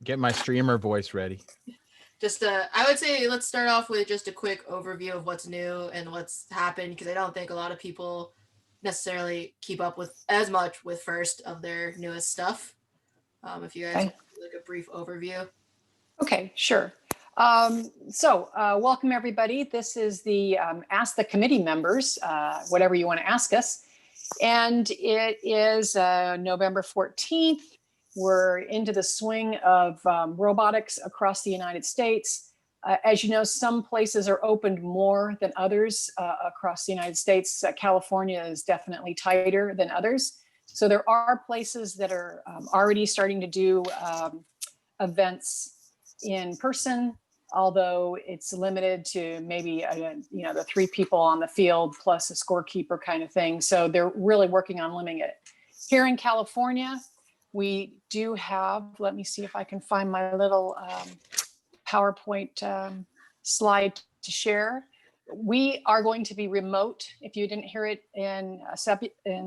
Get my streamer voice ready. Just I would say let's start off with just a quick overview of what's new and what's happened, because I don't think a lot of people necessarily keep up with as much with first of their newest stuff. If you guys Okay. want like a brief overview. Okay, sure. Welcome everybody. This is the Ask the Committee members, whatever you want to ask us. And it is November 14th. We're into the swing of robotics across the United States. As you know, some places are opened more than others across the United States. California is definitely tighter than others. So there are places that are already starting to do events in person, although it's limited to maybe the 3 people on the field plus a scorekeeper kind of thing. So they're really working on limiting it. Here in California, we do have, let me see if I can find my little PowerPoint slide to share. We are going to be remote. If you didn't hear it in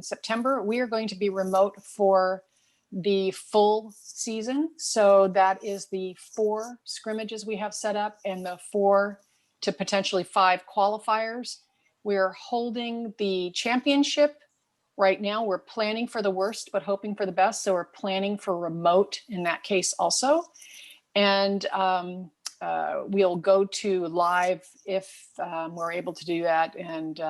September, we are going to be remote for the full season. So that is the 4 scrimmages we have set up and the 4 to potentially 5 qualifiers. We're holding the championship right now. We're planning for the worst, but hoping for the best. So we're planning for remote in that case also. And we'll go to live if we're able to do that. And,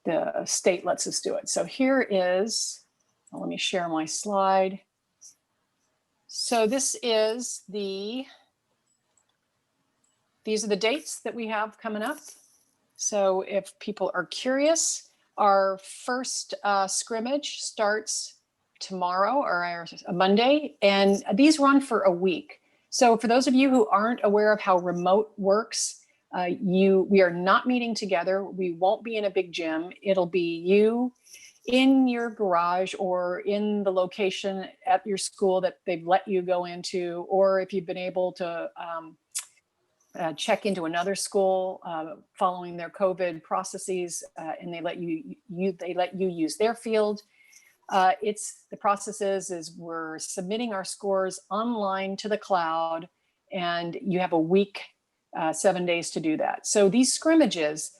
the state lets us do it. So here is, let me share my slide. So this is these are the dates that we have coming up. So if people are curious, our first scrimmage starts tomorrow or a Monday, and these run for a week. So for those of you who aren't aware of how remote works, we are not meeting together. We won't be in a big gym. It'll be you in your garage or in the location at your school that they've let you go into, or if you've been able to check into another school following their COVID processes, and they let you use their field. The process is we're submitting our scores online to the cloud, and you have a week, 7 days to do that. So these scrimmages,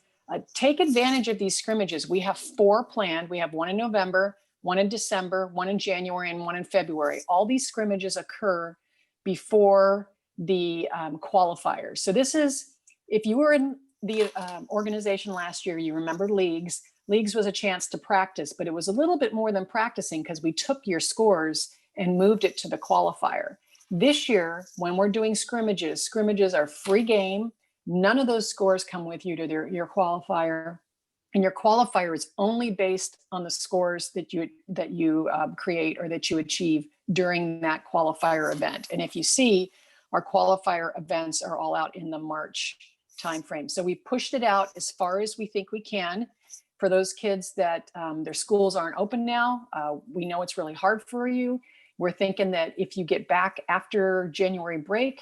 take advantage of these scrimmages. We have 4 planned. We have 1 in November, 1 in December, 1 in January, and 1 in February. All these scrimmages occur before the qualifiers. So this is, if you were in the organization last year, you remember leagues. Leagues was a chance to practice, but it was a little bit more than practicing because we took your scores and moved it to the qualifier. This year, when we're doing scrimmages are free game. None of those scores come with you to your qualifier. And your qualifier is only based on the scores that you create or that you achieve during that qualifier event. And if you see, our qualifier events are all out in the March timeframe. So we pushed it out as far as we think we can. For those kids that their schools aren't open now, we know it's really hard for you. We're thinking that if you get back after January break,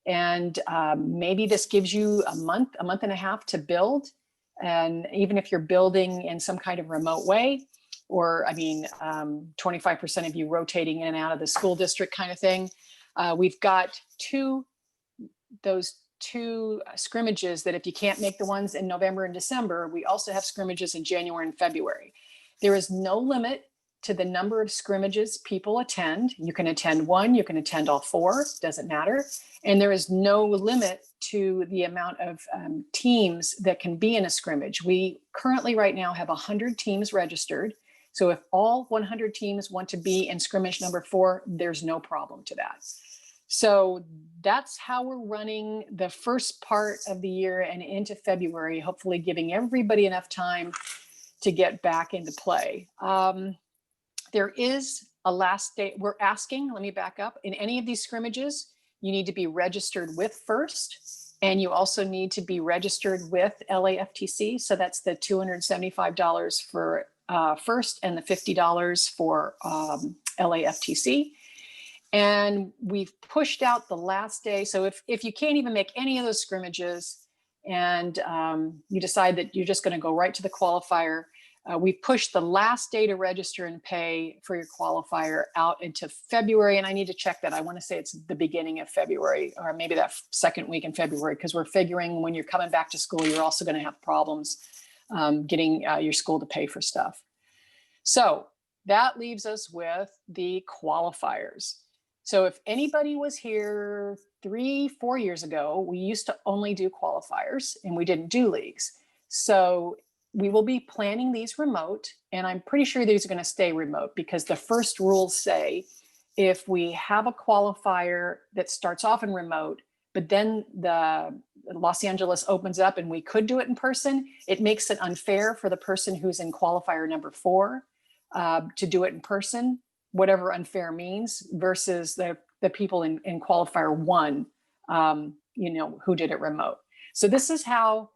and maybe this gives you a month and a half to build. And even if you're building in some kind of remote way, or 25% of you rotating in and out of the school district kind of thing, we've got those two scrimmages that if you can't make the ones in November and December, we also have scrimmages in January and February. There is no limit to the number of scrimmages people attend. You can attend 1, you can attend all 4, doesn't matter. And there is no limit to the amount of teams that can be in a scrimmage. We currently right now have 100 teams registered. So if all 100 teams want to be in scrimmage number 4, there's no problem to that. So that's how we're running the first part of the year and into February, hopefully giving everybody enough time to get back into play. There is a last day. We're asking, let me back up. In any of these scrimmages, you need to be registered with FIRST, and you also need to be registered with LAFTC. So that's the $275 for FIRST and the $50 for LAFTC. And we've pushed out the last day. So if you can't even make any of those scrimmages and you decide that you're just going to go right to the qualifier, We've pushed the last day to register and pay for your qualifier out into February, and I need to check that. I want to say it's the beginning of February, or maybe that second week in February, because we're figuring when you're coming back to school, you're also going to have problems getting your school to pay for stuff. So that leaves us with the qualifiers. So if anybody was here 3-4 years ago, we used to only do qualifiers and we didn't do leagues. So we will be planning these remote, and I'm pretty sure these are going to stay remote because the first rules say if we have a qualifier that starts off in remote, but then the Los Angeles opens up and we could do it in person, it makes it unfair for the person who's in qualifier number 4 to do it in person, whatever unfair means, versus the people in qualifier 1, who did it remote. So this is how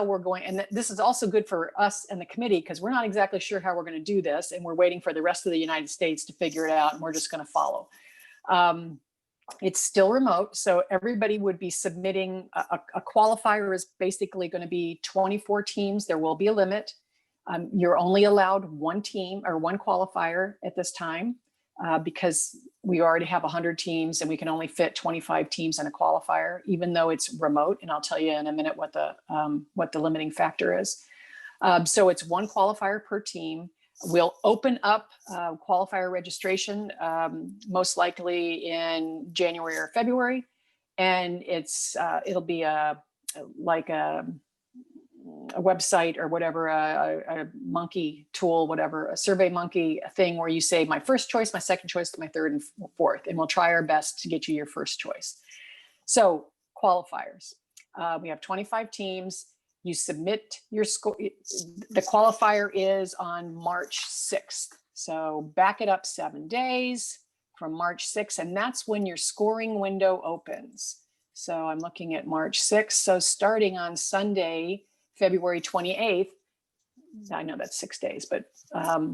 we're going. And this is also good for us and the committee because we're not exactly sure how we're going to do this. And we're waiting for the rest of the United States to figure it out. And we're just going to follow. It's still remote. So everybody would be submitting a qualifier is basically going to be 24 teams. There will be a limit. You're only allowed 1 team or 1 qualifier at this time because we already have 100 teams and we can only fit 25 teams in a qualifier, even though it's remote. And I'll tell you in a minute what the limiting factor is. So it's 1 qualifier per team. We'll open up qualifier registration most likely in January or February, and it'll be like a website or whatever, a monkey tool, whatever, a survey monkey thing where you say my first choice, my second choice, my third and fourth, and we'll try our best to get you your first choice. So qualifiers, we have 25 teams. You submit your score. The qualifier is on March 6th. So back it up 7 days from March 6th, and that's when your scoring window opens. So I'm looking at March 6th. So starting on Sunday, February 28th, I know that's 6 days, but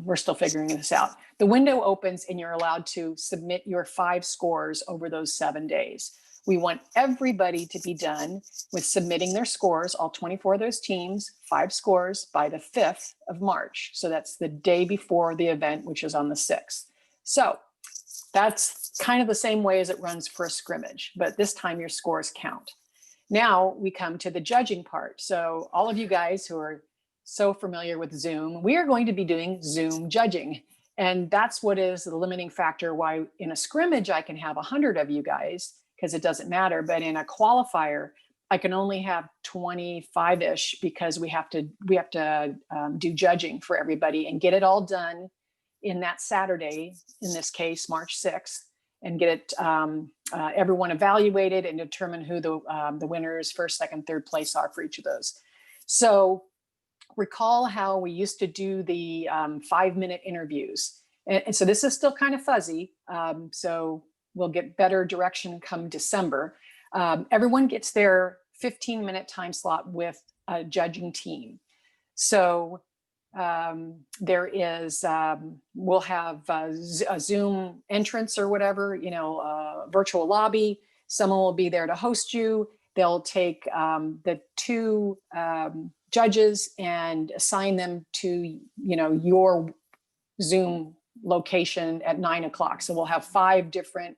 we're still figuring this out. The window opens and you're allowed to submit your 5 scores over those 7 days. We want everybody to be done with submitting their scores, all 24 of those teams, 5 scores by the 5th of March. So that's the day before the event, which is on the 6th. So that's kind of the same way as it runs for a scrimmage, but this time your scores count. Now we come to the judging part. So all of you guys who are so familiar with Zoom, we are going to be doing Zoom judging. And that's what is the limiting factor why in a scrimmage I can have 100 of you guys, because it doesn't matter. But in a qualifier, I can only have 25-ish because we have to do judging for everybody and get it all done in that Saturday, in this case, March 6th, and get it everyone evaluated and determine who the winners, first, second, third place are for each of those. So recall how we used to do the 5-minute interviews. And so this is still kind of fuzzy. So we'll get better direction come December. Everyone gets their 15-minute time slot with a judging team. So there is, we'll have a Zoom entrance or whatever, virtual lobby. Someone will be there to host you. They'll take the 2 judges and assign them to, your Zoom location at 9 o'clock. So we'll have 5 different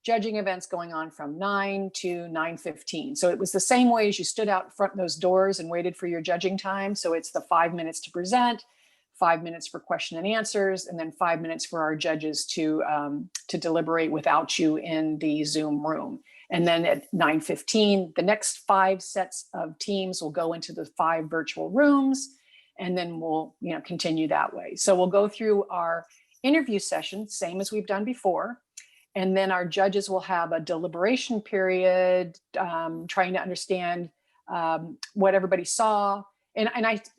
judging events going on from 9 to 9:15. So it was the same way as you stood out in front of those doors and waited for your judging time. So it's the 5 minutes to present, 5 minutes for question and answers, and then 5 minutes for our judges to deliberate without you in the Zoom room. And then at 9:15, the next 5 sets of teams will go into the 5 virtual rooms, and then we'll continue that way. So we'll go through our interview session, same as we've done before. And then our judges will have a deliberation period, trying to understand what everybody saw. And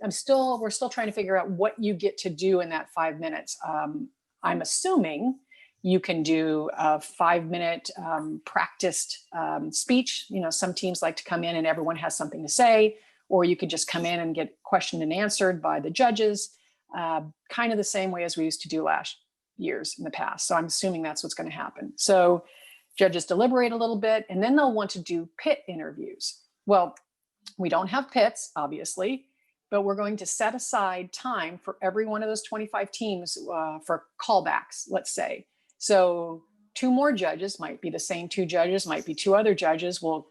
we're still trying to figure out what you get to do in that 5 minutes. I'm assuming you can do a 5-minute practiced speech. Some teams like to come in and everyone has something to say, or you could just come in and get questioned and answered by the judges, kind of the same way as we used to do last years in the past. So I'm assuming that's what's going to happen. So judges deliberate a little bit, and then they'll want to do pit interviews. Well, we don't have pits, obviously, but we're going to set aside time for every one of those 25 teams for callbacks, let's say. So 2 more judges, might be the same 2 judges, might be 2 other judges will,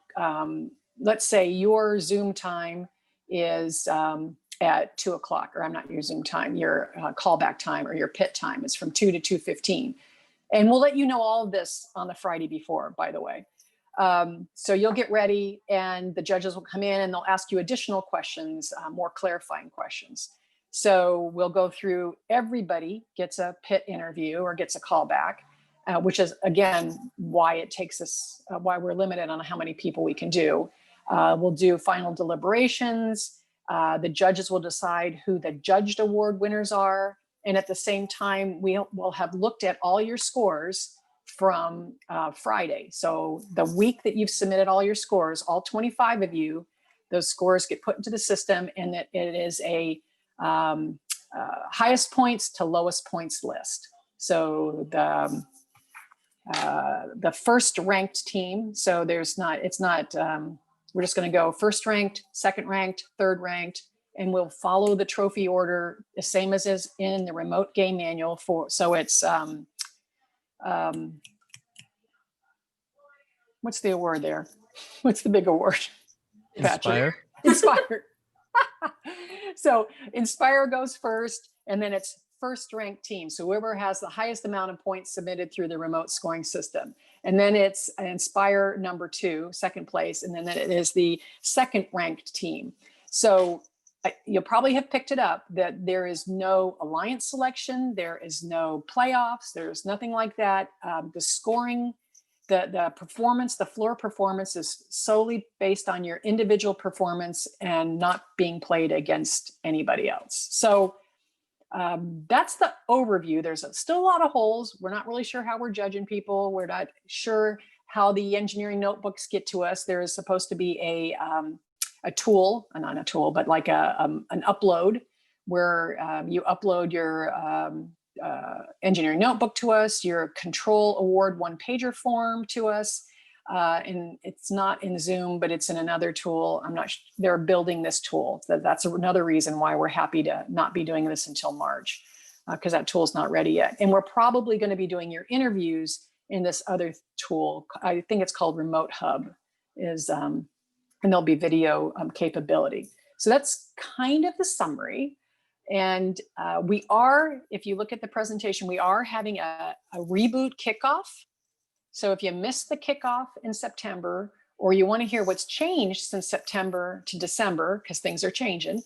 let's say your Zoom time is at 2 o'clock, or I'm not your Zoom time, your callback time or your pit time is from 2 to 2:15. And we'll let you know all of this on the Friday before, by the way. So you'll get ready and the judges will come in and they'll ask you additional questions, more clarifying questions. So we'll go through, everybody gets a pit interview or gets a callback, which is, again, why it takes us, why we're limited on how many people we can do. We'll do final deliberations. The judges will decide who the judged award winners are. And at the same time, we'll have looked at all your scores from Friday. So the week that you've submitted all your scores, all 25 of you, those scores get put into the system, and that it is a highest points to lowest points list. So the first ranked team, so we're just going to go first ranked, second ranked, third ranked, and we'll follow the trophy order the same as is in the remote game manual so it's what's the award there? What's the big award? Inspire. Inspire. So Inspire goes first, and then it's first ranked team. So whoever has the highest amount of points submitted through the remote scoring system. And then it's Inspire number 2, second place. And then it is the second ranked team. So you'll probably have picked it up that there is no alliance selection. There is no playoffs. There's nothing like that. The scoring, the performance, the floor performance is solely based on your individual performance and not being played against anybody else. So that's the overview. There's still a lot of holes. We're not really sure how we're judging people. We're not sure how the engineering notebooks get to us. There is supposed to be a tool, not a tool, but like an upload where you upload your engineering notebook to us, your control award 1-pager form to us. And it's not in Zoom, but it's in another tool. I'm not, they're building this tool. That's another reason why we're happy to not be doing this until March, because that tool is not ready yet. And we're probably going to be doing your interviews in this other tool. I think it's called Remote Hub, and there'll be video capability. So that's kind of the summary. And we are, if you look at the presentation, we are having a reboot kickoff. So if you missed the kickoff in September, or you want to hear what's changed since September to December, because things are changing,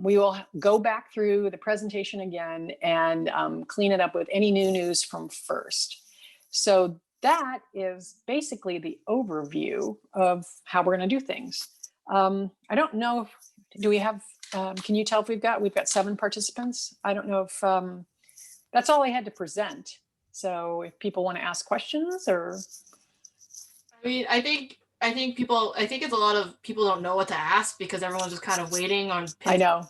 we will go back through the presentation again and clean it up with any new news from first. So that is basically the overview of how we're going to do things. I don't know if, do we have, can you tell if we've got 7 participants? I don't know if, that's all I had to present. So if people want to ask questions, or. I mean, I think it's a lot of people don't know what to ask because everyone's just kind of waiting on I know.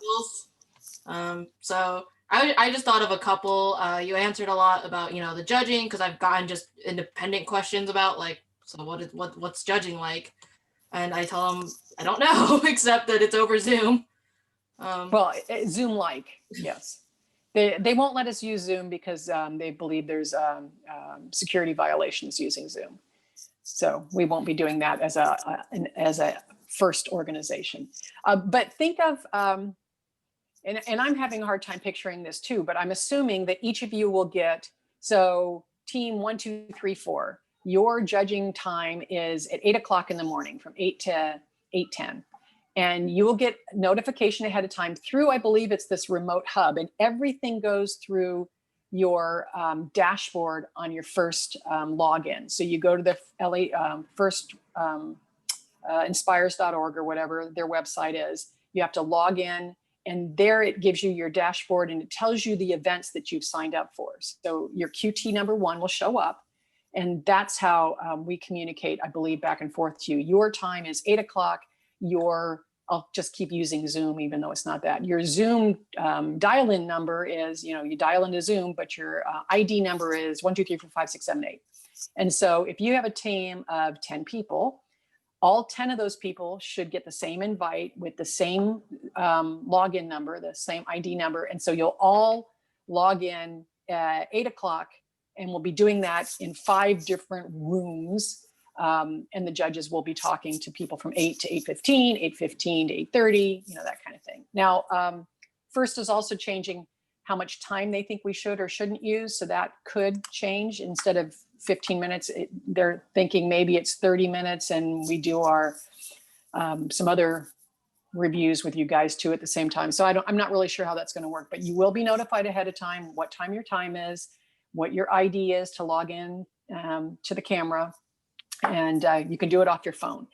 So I just thought of a couple. You answered a lot about, the judging, because I've gotten just independent questions about like, so what's judging like? And I tell them I don't know, except that it's over Zoom. Well, Zoom-like, yes. They won't let us use Zoom because they believe there's security violations using Zoom. So we won't be doing that as a first organization. But think of, and I'm having a hard time picturing this too, but I'm assuming that each of you will get, so team 1, 2, 3, 4, your judging time is at 8 o'clock in the morning from 8 to 8:10. And you will get notification ahead of time through, I believe it's this remote hub, and everything goes through your dashboard on your first login. So you go to the LA first inspires.org or whatever their website is. You have to log in, and there it gives you your dashboard and it tells you the events that you've signed up for. So your QT number 1 will show up, and that's how we communicate, I believe, back and forth to you. Your time is 8 o'clock. I'll just keep using Zoom, even though it's not that. Your Zoom dial-in number is, you dial into Zoom, but your ID number is 1, 2, 3, 4, 5, 6, 7, 8. And so if you have a team of 10 people, all 10 of those people should get the same invite with the same login number, the same ID number. And so you'll all log in at 8 o'clock, and we'll be doing that in 5 different rooms. And the judges will be talking to people from 8 to 8:15, 8:15 to 8:30, that kind of thing. Now, First is also changing how much time they think we should or shouldn't use. So that could change. Instead of 15 minutes, they're thinking maybe it's 30 minutes and we do our some other reviews with you guys too at the same time. So I'm not really sure how that's going to work, but you will be notified ahead of time what time your time is, what your ID is to log in to the camera, and you can do it off your phone.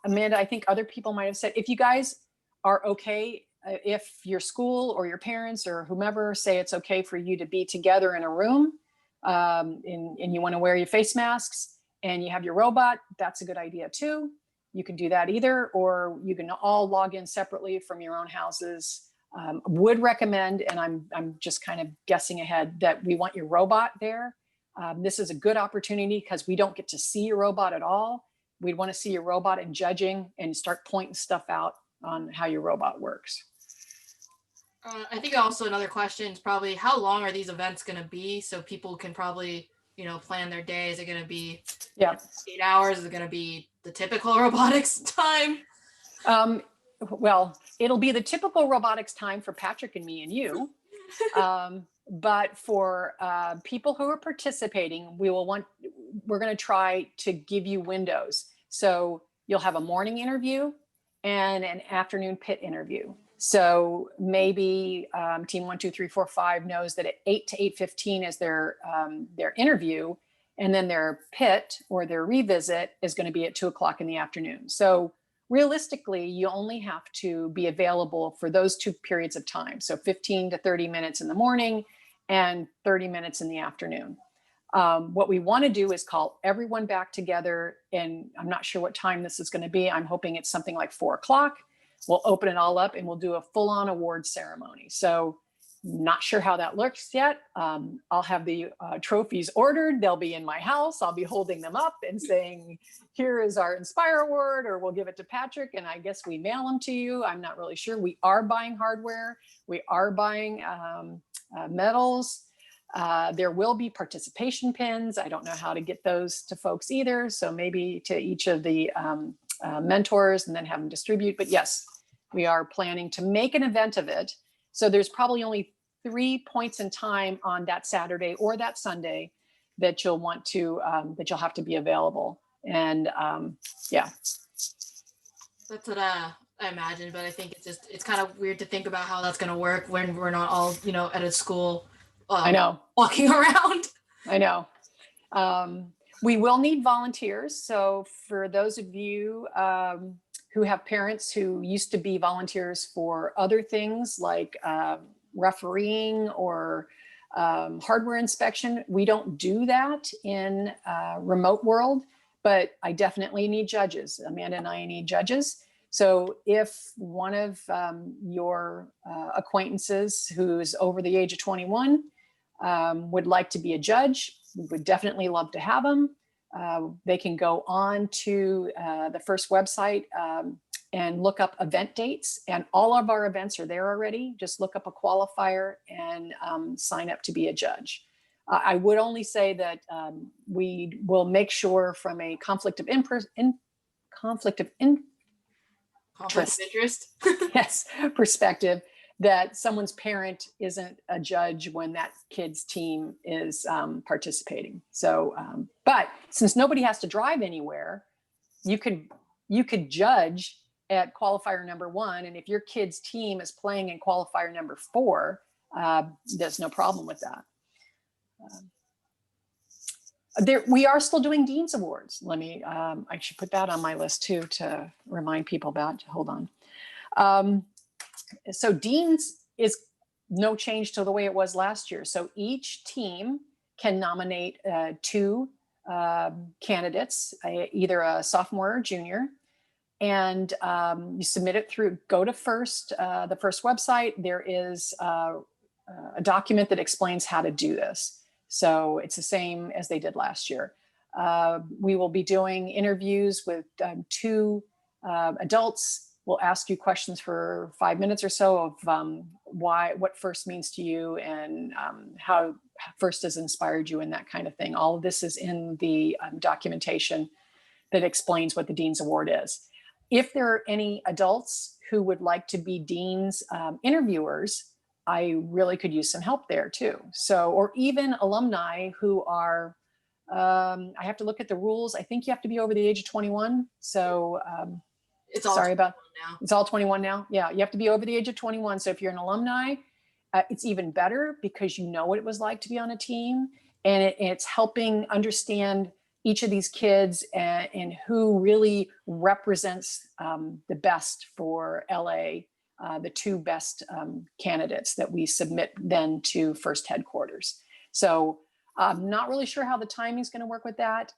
Amanda, I think other people might have said, if you guys are okay, if your school or your parents or whomever say it's okay for you to be together in a room and you want to wear your face masks and you have your robot, that's a good idea too. You can do that either, or you can all log in separately from your own houses. Would recommend, and I'm just kind of guessing ahead, that we want your robot there. This is a good opportunity because we don't get to see your robot at all. We'd want to see your robot and judging and start pointing stuff out on how your robot works. I think also another question is probably how long are these events going to be, so people can probably plan their day. Is it going to be 8 hours? Is it going to be the typical robotics time? Well, it'll be the typical robotics time for Patrick and me and you. But for people who are participating, we're going to try to give you windows. So you'll have a morning interview and an afternoon pit interview. So maybe team 1, 2, 3, 4, 5 knows that at 8 to 8:15 is their interview, and then their pit or their revisit is going to be at 2 o'clock in the afternoon. So realistically, you only have to be available for those 2 periods of time. So 15 to 30 minutes in the morning and 30 minutes in the afternoon. What we want to do is call everyone back together, and I'm not sure what time this is going to be. I'm hoping it's something like 4 o'clock. We'll open it all up and we'll do a full-on award ceremony. So not sure how that looks yet. I'll have the trophies ordered. They'll be in my house. I'll be holding them up and saying, here is our Inspire Award, or we'll give it to Patrick, and I guess we mail them to you. I'm not really sure. We are buying hardware. We are buying medals. There will be participation pins. I don't know how to get those to folks either. So maybe to each of the mentors and then have them distribute. But yes, we are planning to make an event of it. So there's probably only 3 points in time on that Saturday or that Sunday that you'll want to, that you'll have to be available. And yeah. That's what I imagine, but I think it's kind of weird to think about how that's going to work when we're not all, at a school. I know. Walking around. I know. We will need volunteers. So for those of you who have parents who used to be volunteers for other things like refereeing or hardware inspection, we don't do that in remote world, but I definitely need judges. Amanda and I need judges. So if one of your acquaintances who's over the age of 21 would like to be a judge, we would definitely love to have them. They can go on to the FIRST website and look up event dates, and all of our events are there already. Just look up a qualifier and sign up to be a judge. I would only say that we will make sure from a conflict of interest yes, perspective, that someone's parent isn't a judge when that kid's team is participating. So, but since nobody has to drive anywhere, you could judge at qualifier number 1. And if your kid's team is playing in qualifier number 4, there's no problem with that. We are still doing Dean's Awards. I should put that on my list too, to remind people about. Hold on. So Dean's is no change to the way it was last year. So each team can nominate 2 candidates, either a sophomore or junior, and you submit it through, go to the FIRST website. There is a document that explains how to do this. So it's the same as they did last year. We will be doing interviews with 2 adults. We'll ask you questions for 5 minutes or so of what FIRST means to you and how FIRST has inspired you and that kind of thing. All of this is in the documentation that explains what the Dean's Award is. If there are any adults who would like to be Dean's interviewers, I really could use some help there too. So, or even alumni who are, I have to look at the rules. I think you have to be over the age of 21. So It's all sorry about, now. it's all 21 now. Yeah, you have to be over the age of 21. So if you're an alumni, it's even better because you know what it was like to be on a team, and it's helping understand each of these kids and who really represents the best for LA, the 2 best candidates that we submit then to FIRST headquarters. So I'm not really sure how the timing is going to work with that.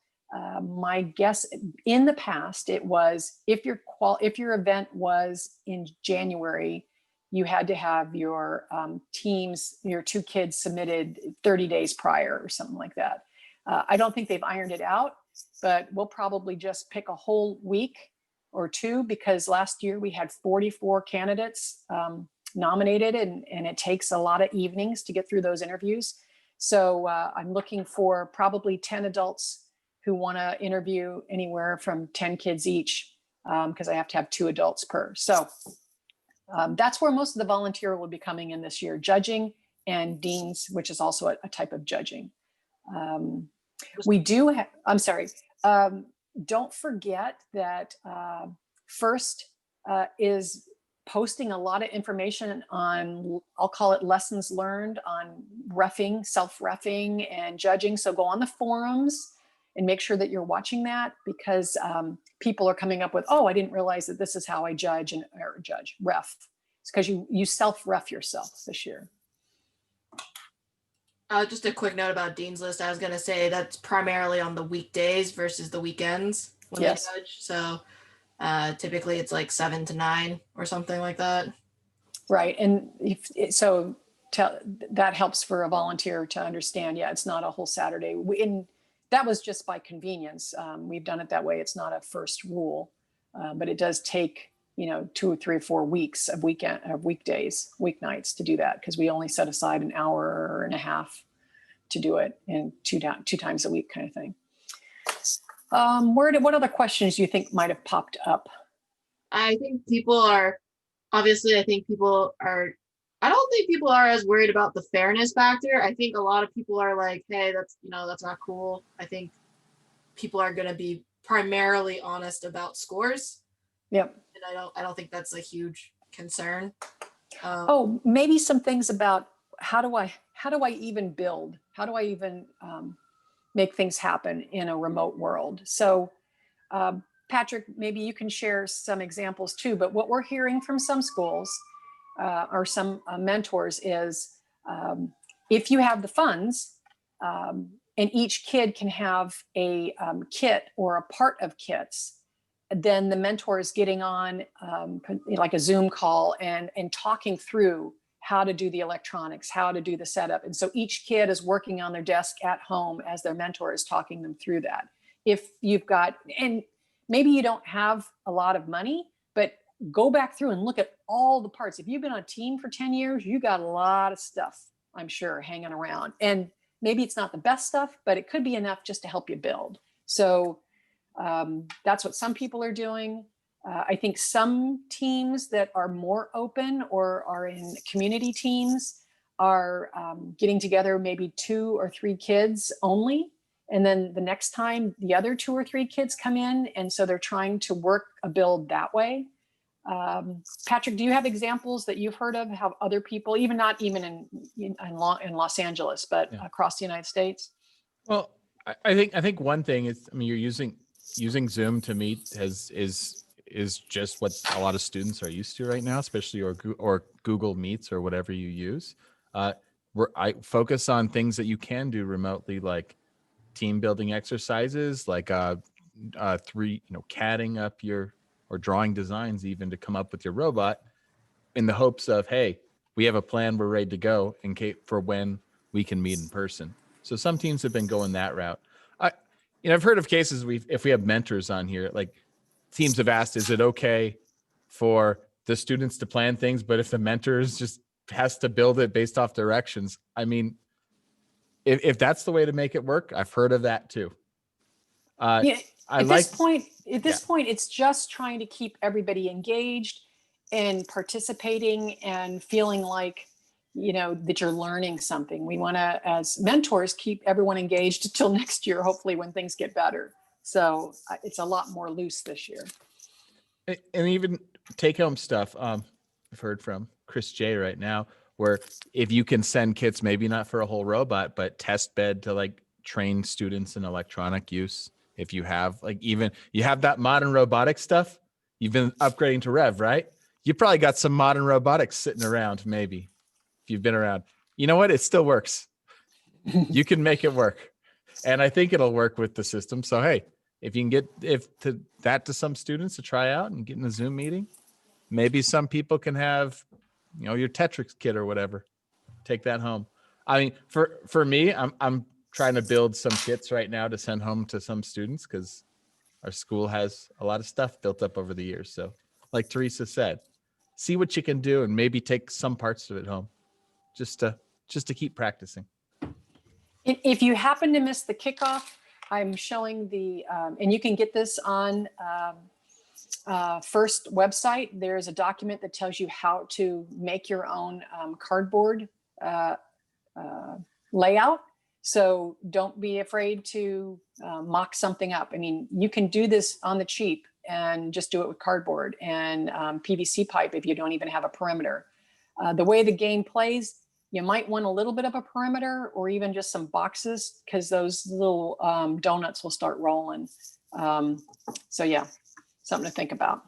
My guess in the past, it was if your event was in January, you had to have your teams, your 2 kids submitted 30 days prior or something like that. I don't think they've ironed it out, but we'll probably just pick a whole week or 2 because last year we had 44 candidates nominated and it takes a lot of evenings to get through those interviews. So I'm looking for probably 10 adults who want to interview anywhere from 10 kids each because I have to have 2 adults per. So that's where most of the volunteer will be coming in this year, judging and deans, which is also a type of judging. We do have, I'm sorry, don't forget that FIRST is posting a lot of information on, I'll call it lessons learned on reffing, self-reffing and judging. So go on the forums and make sure that you're watching that because people are coming up with, oh, I didn't realize that this is how I judge or ref. It's because you self-ref yourself this year. Just a quick note about Dean's List. I was going to say that's primarily on the weekdays versus the weekends when Yes. they judge. So typically it's like 7 to 9 or something like that. Right. And that helps for a volunteer to understand, yeah, it's not a whole Saturday. And that was just by convenience. We've done it that way. It's not a FIRST rule, but it does take 2 or 3 or 4 weeks of weekdays, weeknights to do that because we only set aside an hour and a half to do it and two times a week kind of thing. What other questions do you think might have popped up? I think people are I don't think people are as worried about the fairness factor. I think a lot of people are like, hey, that's not cool. I think people are going to be primarily honest about scores. Yep. And I don't think that's a huge concern. Maybe some things about how do I even build? How do I even make things happen in a remote world? So Patrick, maybe you can share some examples too, but what we're hearing from some schools or some mentors is if you have the funds and each kid can have a kit or a part of kits, then the mentor is getting on like a Zoom call and talking through how to do the electronics, how to do the setup. And so each kid is working on their desk at home as their mentor is talking them through that. If you've got, and maybe you don't have a lot of money, but go back through and look at all the parts. If you've been on a team for 10 years, you got a lot of stuff, I'm sure, hanging around. And maybe it's not the best stuff, but it could be enough just to help you build. So that's what some people are doing. I think some teams that are more open or are in community teams are getting together maybe 2 or 3 kids only. And then the next time the other 2 or 3 kids come in. And so they're trying to work a build that way. Patrick, do you have examples that you've heard of how other people, not even in Los Angeles, but across the United States? Well, I think one thing is, you're using Zoom to meet is just what a lot of students are used to right now, especially or Google Meets or whatever you use. I focus on things that you can do remotely, like team building exercises, like CADing up or drawing designs even to come up with your robot, in the hopes of, hey, we have a plan, we're ready to go for when we can meet in person. So some teams have been going that route. I've heard of cases if we have mentors on here, like teams have asked, is it okay for the students to plan things, but if the mentors just has to build it based off directions? I mean, if that's the way to make it work, I've heard of that too. Yeah, I at like, this point, it's just trying to keep everybody engaged and participating and feeling like, that you're learning something. We want to, as mentors, keep everyone engaged until next year, hopefully when things get better. So it's a lot more loose this year. and even take home stuff. I've heard from Chris J right now, where if you can send kits, maybe not for a whole robot, but test bed to like train students in electronic use. If you have you have that modern robotic stuff, you've been upgrading to Rev, right? You probably got some modern robotics sitting around, maybe, if you've been around. You know what? It still works. You can make it work. And I think it'll work with the system. So, hey, if you can get to some students to try out and get in a Zoom meeting, maybe some people can have, your Tetris kit or whatever. Take that home. I mean, for me, I'm trying to build some kits right now to send home to some students because our school has a lot of stuff built up over the years. So, like Teresa said, see what you can do and maybe take some parts of it home, just to keep practicing. If you happen to miss the kickoff, I'm showing and you can get this on First website. There's a document that tells you how to make your own cardboard layout. So don't be afraid to mock something up. I mean, you can do this on the cheap and just do it with cardboard and PVC pipe if you don't even have a perimeter. The way the game plays, you might want a little bit of a perimeter or even just some boxes because those little donuts will start rolling. So yeah, something to think about.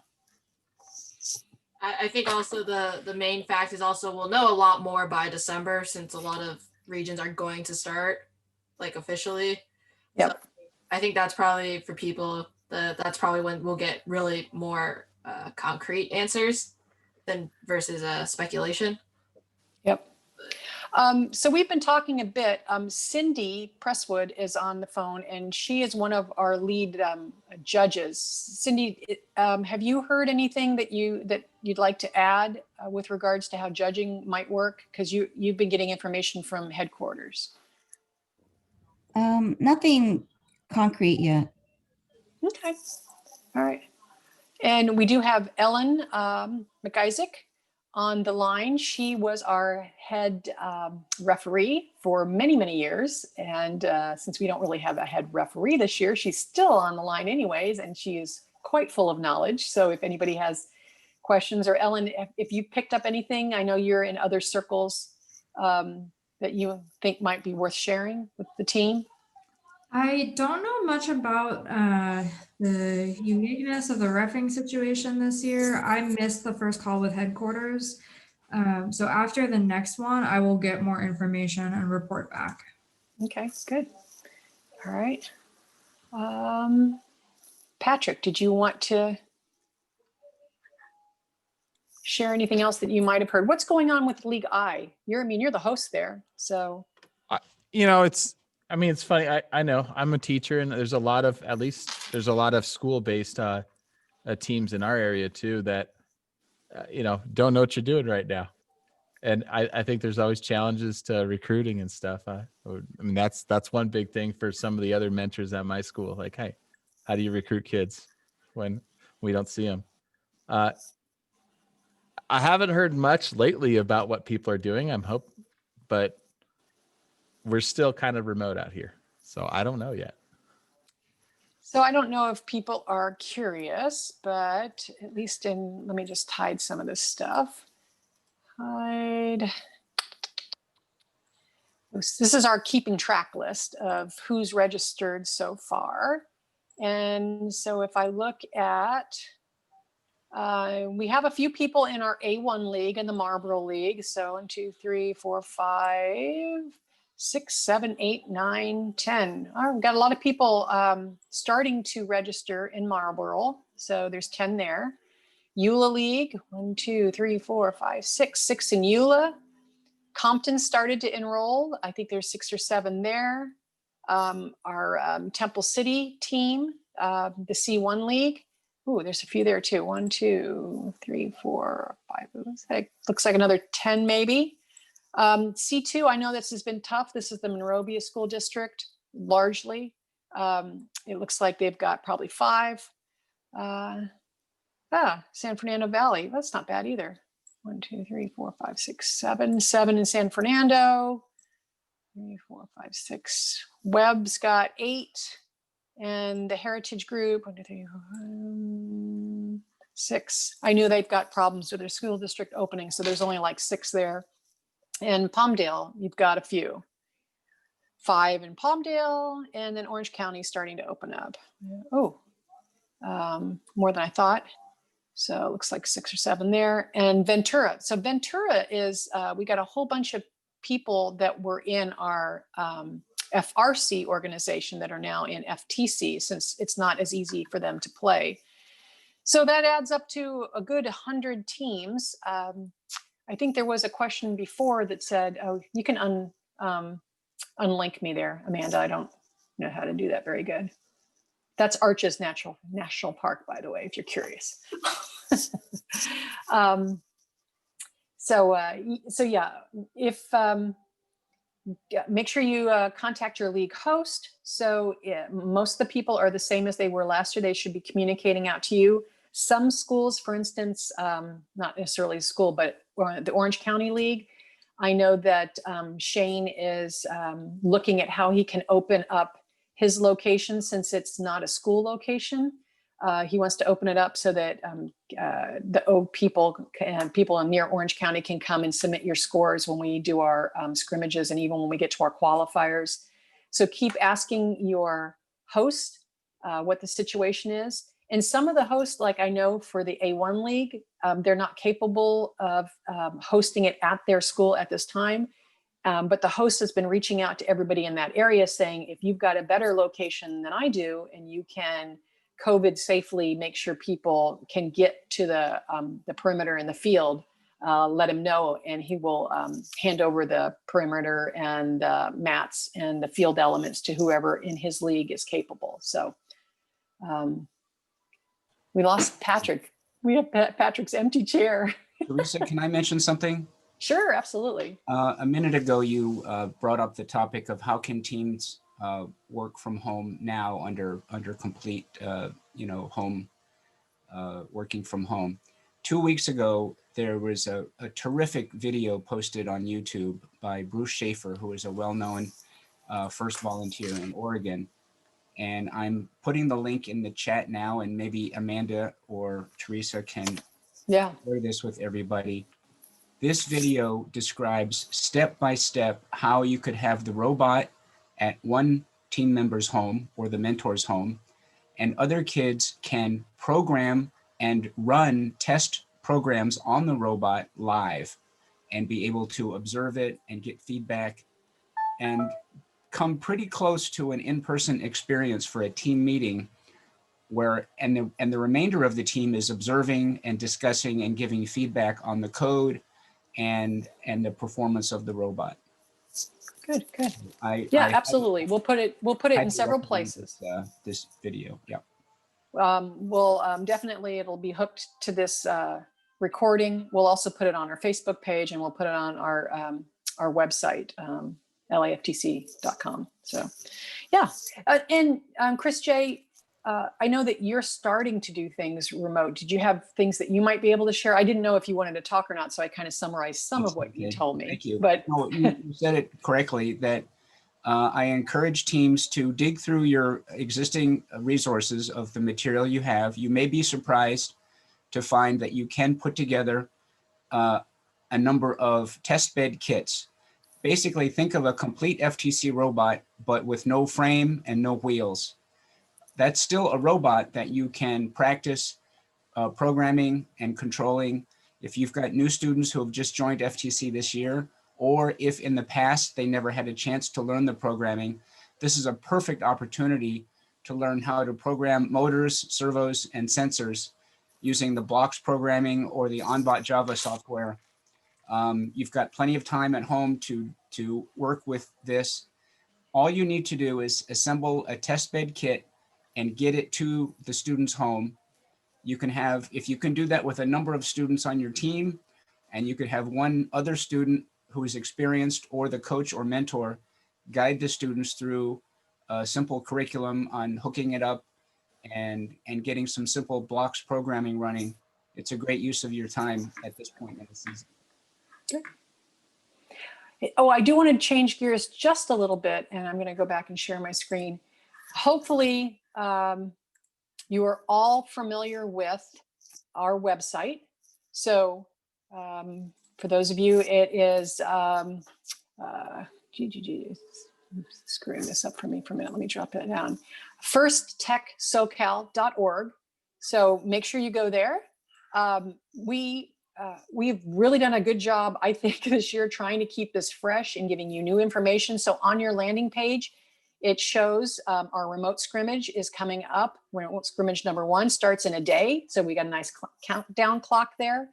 I think also the main fact is also we'll know a lot more by December since a lot of regions are going to start like officially. Yep. So I think that's probably for people that's probably when we'll get really more concrete answers than versus speculation. Yep. So we've been talking a bit. Cindy Presswood is on the phone, and she is one of our lead judges. Cindy, have you heard anything that you'd like to add with regards to how judging might work? Because you've been getting information from headquarters. Nothing concrete yet. Okay. All right. And we do have Ellen McIsaac on the line. She was our head referee for many, many years. And since we don't really have a head referee this year, she's still on the line anyways, and she is quite full of knowledge. So if anybody has questions, or Ellen, if you picked up anything, I know you're in other circles that you think might be worth sharing with the team. I don't know much about the uniqueness of the reffing situation this year. I missed the first call with headquarters. So after the next one, I will get more information and report back. Okay, good. All right. Patrick, did you want to share anything else that you might have heard? What's going on with League I? You're the host there, so. It's funny. I know I'm a teacher, and there's a lot of school-based teams in our area too that don't know what you're doing right now, and I think there's always challenges to recruiting and stuff. That's one big thing for some of the other mentors at my school. Like, hey, how do you recruit kids when we don't see them? I haven't heard much lately about what people are doing. But we're still kind of remote out here, so I don't know yet. So I don't know if people are curious, but at least let me just hide some of this stuff. Hide. This is our keeping track list of who's registered so far. And so if I look at, we have a few people in our A1 league and the Marlboro League. So 1, 2, 3, 4, 5, 6, 7, 8, 9, 10. We've got a lot of people starting to register in Marlboro. So there's 10 there. Eula League, 1, 2, 3, 4, 5, 6 in Eula. Compton started to enroll. I think there's 6 or 7 there. our Temple City team, the C1 League. Ooh, there's a few there too. 1, 2, 3, 4, 5. Looks like another 10 maybe. C2, I know this has been tough. This is the Monrovia School District, largely. It looks like they've got probably 5. San Fernando Valley, that's not bad either. 1, 2, 3, 4, 5, 6, 7. 7 in San Fernando. 3, 4, 5, 6. Webb's got 8. And the Heritage Group, 1, 2, 3, 4, 6. I knew they've got problems with their school district opening, so there's only like 6 there. And Palmdale, you've got a few. 5 in Palmdale, and then Orange County starting to open up. Oh, more than I thought. So it looks like 6 or 7 there. And Ventura. So Ventura is, we got a whole bunch of people that were in our FRC organization that are now in FTC, since it's not as easy for them to play. So that adds up to a good 100 teams. I think there was a question before that said, oh, you can unlink me there, Amanda. I don't know how to do that very good. That's Arches National Park, by the way, if you're curious. So yeah, if make sure you contact your league host. So yeah, most of the people are the same as they were last year. They should be communicating out to you. Some schools, for instance, not necessarily a school, but the Orange County League, I know that Shane is looking at how he can open up his location since it's not a school location. He wants to open it up so that the people in near Orange County can come and submit your scores when we do our scrimmages and even when we get to our qualifiers. So keep asking your host what the situation is. And some of the hosts, like I know for the A1 League, they're not capable of hosting it at their school at this time. But the host has been reaching out to everybody in that area saying, if you've got a better location than I do, and you can COVID safely make sure people can get to the perimeter in the field, let him know, and he will hand over the perimeter and mats and the field elements to whoever in his league is capable. So we lost Patrick. We have Patrick's empty chair. Teresa, can I mention something? Sure, absolutely. A minute ago, you brought up the topic of how can teams work from home now under complete, home working from home. 2 weeks ago, there was a terrific video posted on YouTube by Bruce Schaefer, who is a well-known first volunteer in Oregon. And I'm putting the link in the chat now, and maybe Amanda or Teresa can share this with everybody. This video describes step by step how you could have the robot at one team member's home or the mentor's home, and other kids can program and run test programs on the robot live and be able to observe it and get feedback and come pretty close to an in-person experience for a team meeting where and the remainder of the team is observing and discussing and giving feedback on the code and the performance of the robot. Good. I Absolutely. We'll put it in several places. This video, yeah. We'll definitely, it'll be hooked to this recording. We'll also put it on our Facebook page, and we'll put it on our website, LAFTC.com. So, yeah. And Chris J, I know that you're starting to do things remote. Did you have things that you might be able to share? I didn't know if you wanted to talk or not, so I kind of summarized some of what you told me. Thank you. But no, you said it correctly that I encourage teams to dig through your existing resources of the material you have. You may be surprised to find that you can put together a number of test bed kits. Basically, think of a complete FTC robot, but with no frame and no wheels. That's still a robot that you can practice programming and controlling. If you've got new students who have just joined FTC this year, or if in the past they never had a chance to learn the programming, this is a perfect opportunity to learn how to program motors, servos, and sensors using the blocks programming or the OnBot Java software. You've got plenty of time at home to work with this. All you need to do is assemble a test bed kit and get it to the student's home. You can have, if you can do that with a number of students on your team, and you could have one other student who is experienced or the coach or mentor guide the students through a simple curriculum on hooking it up and getting some simple blocks programming running. It's a great use of your time at this point in the season. Oh, I do want to change gears just a little bit, and I'm going to go back and share my screen. Hopefully, you are all familiar with our website. So for those of you, it is, screwing this up for me for a minute. Let me drop it down. firsttechsocal.org. So make sure you go there. We've really done a good job, I think, this year trying to keep this fresh and giving you new information. So on your landing page, it shows our remote scrimmage is coming up. Remote scrimmage number 1 starts in a day. So we got a nice countdown clock there.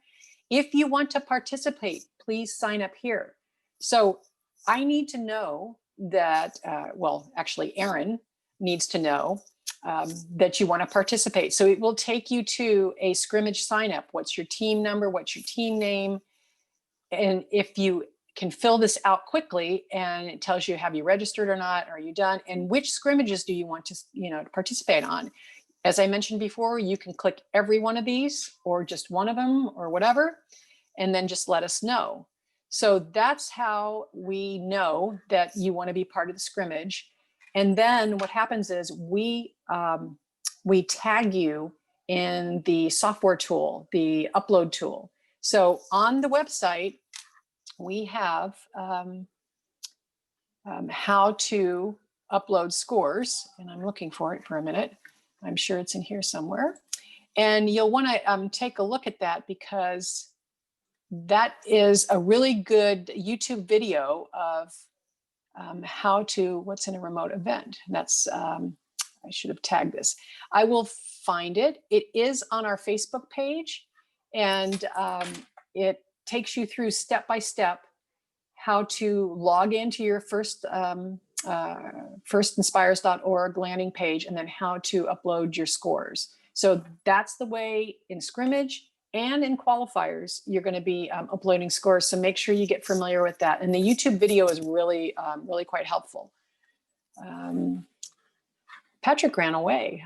If you want to participate, please sign up here. So I need to know that, well, actually Aaron needs to know that you want to participate. So it will take you to a scrimmage sign up. What's your team number? What's your team name? And if you can fill this out quickly and it tells you, have you registered or not? Are you done? And which scrimmages do you want to, to participate on? As I mentioned before, you can click every one of these or just one of them or whatever, and then just let us know. So that's how we know that you want to be part of the scrimmage. And then what happens is we tag you in the software tool, the upload tool. So on the website, we have how to upload scores, and I'm looking for it for a minute. I'm sure it's in here somewhere. And you'll want to take a look at that, because that is a really good YouTube video of how to, what's in a remote event. That's, I should have tagged this. I will find it. It is on our Facebook page, and it takes you through step by step how to log into your firstinspires.org landing page, and then how to upload your scores. So that's the way in scrimmage and in qualifiers you're going to be uploading scores. So make sure you get familiar with that. And the YouTube video is really, really quite helpful. Patrick ran away.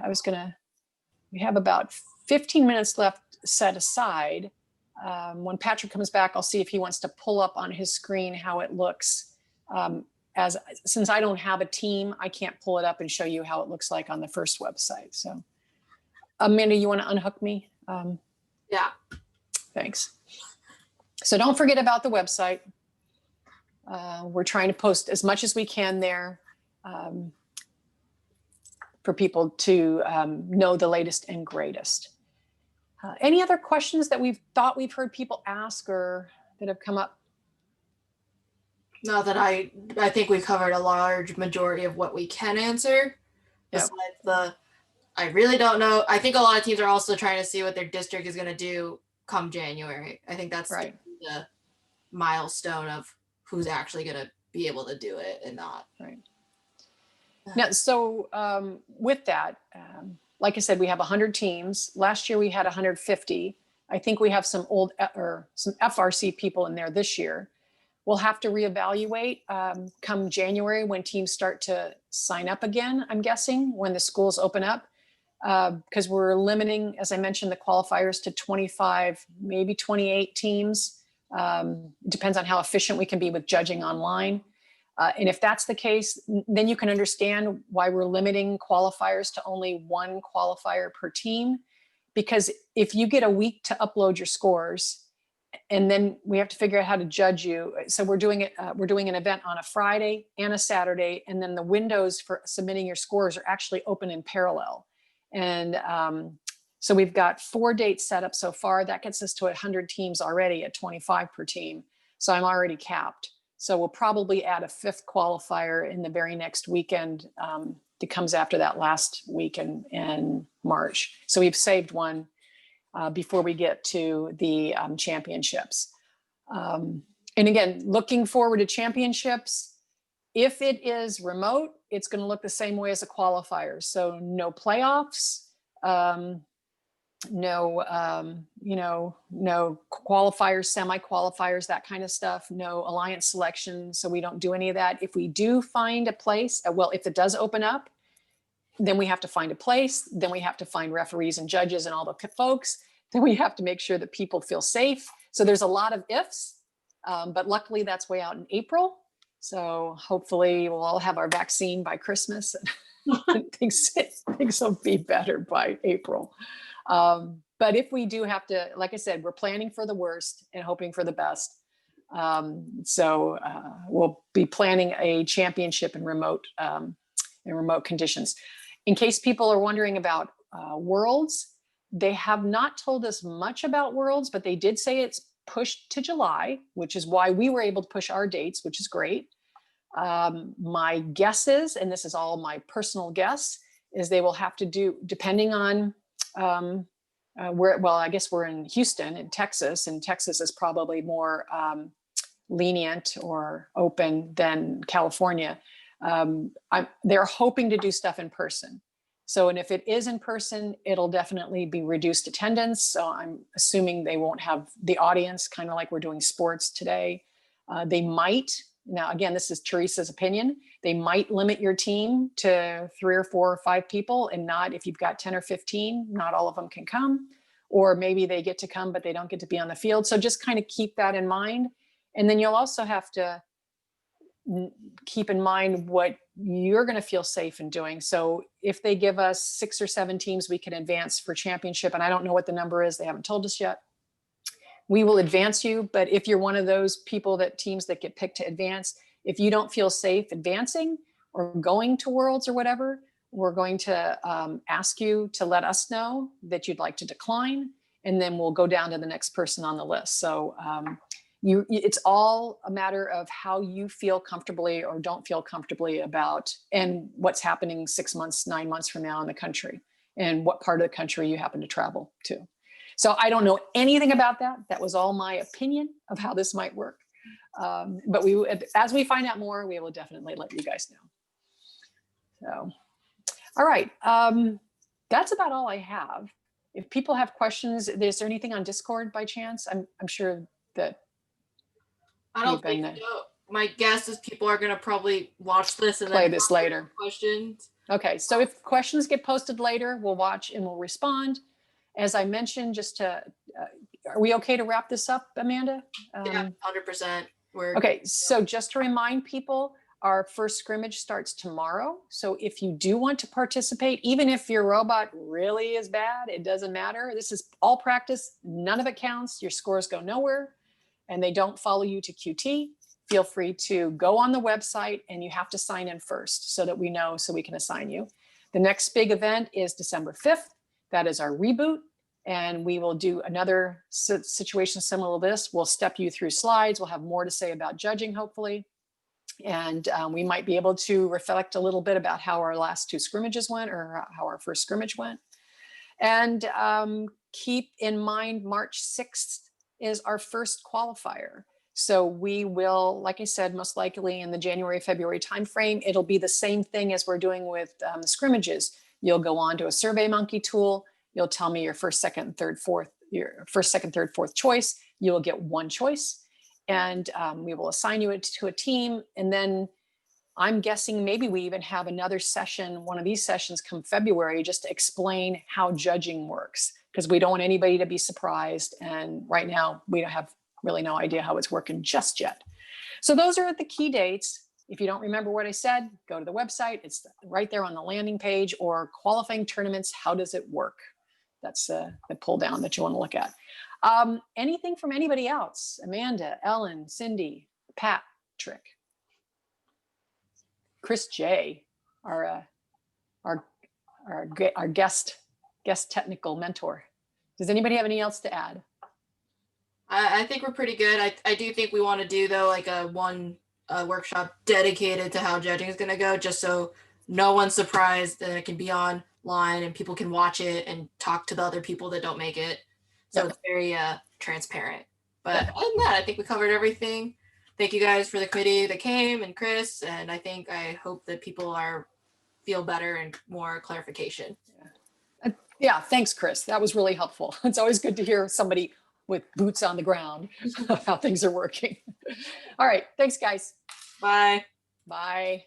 We have about 15 minutes left set aside. When Patrick comes back, I'll see if he wants to pull up on his screen how it looks. Since I don't have a team, I can't pull it up and show you how it looks like on the first website. So Amanda, you want to unhook me? Yeah. Thanks. So don't forget about the website. We're trying to post as much as we can there for people to know the latest and greatest. Any other questions that we've heard people ask or that have come up? No, that I think we covered a large majority of what we can answer. Yep. Besides I really don't know. I think a lot of teams are also trying to see what their district is going to do come January. I think that's right. the milestone of who's actually going to be able to do it and not. Right. Now, so with that, like I said, we have 100 teams. Last year we had 150. I think we have some some FRC people in there this year. We'll have to reevaluate come January when teams start to sign up again, I'm guessing, when the schools open up, because we're limiting, as I mentioned, the qualifiers to 25, maybe 28 teams. Depends on how efficient we can be with judging online. And if that's the case, then you can understand why we're limiting qualifiers to only one qualifier per team. Because if you get a week to upload your scores, and then we have to figure out how to judge you. So we're doing it. We're doing an event on a Friday and a Saturday, and then the windows for submitting your scores are actually open in parallel. And so we've got 4 dates set up so far. That gets us to 100 teams already at 25 per team. So I'm already capped. So we'll probably add a 5th qualifier in the very next weekend that comes after that last week in March. So we've saved one before we get to the championships. And again, looking forward to championships. If it is remote, it's going to look the same way as a qualifier. So no playoffs, no qualifiers, semi-qualifiers, that kind of stuff, no alliance selection. So we don't do any of that. If we do find a place, well, if it does open up, then we have to find a place. Then we have to find referees and judges and all the folks. Then we have to make sure that people feel safe. So there's a lot of ifs, but luckily that's way out in April. So hopefully we'll all have our vaccine by Christmas. And things will be better by April. But if we do have to, like I said, we're planning for the worst and hoping for the best. So we'll be planning a championship in remote conditions. In case people are wondering about Worlds, they have not told us much about Worlds, but they did say it's pushed to July, which is why we were able to push our dates, which is great. My guess is, and this is all my personal guess, is they will have to do, depending on well, I guess we're in Houston, in Texas, and Texas is probably more lenient or open than California. They're hoping to do stuff in person. So, and if it is in person, it'll definitely be reduced attendance. So I'm assuming they won't have the audience, kind of like we're doing sports today. They might, now again, this is Teresa's opinion, they might limit your team to 3 or 4 or 5 people, and not, if you've got 10 or 15, not all of them can come. Or maybe they get to come, but they don't get to be on the field. So just kind of keep that in mind. And then you'll also have to keep in mind what you're going to feel safe in doing. So if they give us 6 or 7 teams we can advance for championship, and I don't know what the number is, they haven't told us yet, we will advance you. But if you're one of those people, that teams that get picked to advance, if you don't feel safe advancing or going to Worlds or whatever, we're going to ask you to let us know that you'd like to decline, and then we'll go down to the next person on the list. So it's all a matter of how you feel comfortably or don't feel comfortably about, and what's happening 6 months, 9 months from now in the country, and what part of the country you happen to travel to. So I don't know anything about that. That was all my opinion of how this might work. But as we find out more, we will definitely let you guys know. So, all right. That's about all I have. If people have questions, is there anything on Discord by chance? I'm sure that I don't think so. My guess is people are going to probably watch this and play then this later. Questions. Okay, so if questions get posted later, we'll watch and we'll respond. As I mentioned, just to, are we okay to wrap this up, Amanda? Yeah, 100%. Okay, so just to remind people, our first scrimmage starts tomorrow. So if you do want to participate, even if your robot really is bad, it doesn't matter. This is all practice. None of it counts. Your scores go nowhere, and they don't follow you to QT. Feel free to go on the website, and you have to sign in first so that we know, so we can assign you. The next big event is December 5th. That is our reboot. And we will do another situation similar to this. We'll step you through slides. We'll have more to say about judging, hopefully. And we might be able to reflect a little bit about how our last 2 scrimmages went, or how our first scrimmage went. And keep in mind, March 6th is our first qualifier. So we will, like I said, most likely in the January, February timeframe, it'll be the same thing as we're doing with the scrimmages. You'll go on to a SurveyMonkey tool. You'll tell me your first, second, third, fourth choice. You will get 1 choice, and we will assign you to a team. And then I'm guessing maybe we even have another session, one of these sessions come February, just to explain how judging works, because we don't want anybody to be surprised. And right now we don't have really no idea how it's working just yet. So those are the key dates. If you don't remember what I said, go to the website. It's right there on the landing page, or qualifying tournaments. How does it work? That's the pull down that you want to look at. Anything from anybody else? Amanda, Ellen, Cindy, Patrick, Chris J, our guest technical mentor. Does anybody have anything else to add? I think we're pretty good. I do think we want to do, though, like a workshop dedicated to how judging is going to go, just so no one's surprised, and it can be online and people can watch it and talk to the other people that don't make it. So It's very transparent. But other than that, I think we covered everything. thank you guys for the committee that came and Chris. And I hope that people feel better and more clarification. Yeah, thanks, Chris. That was really helpful. It's always good to hear somebody with boots on the ground how things are working. All right, thanks, guys. Bye. Bye.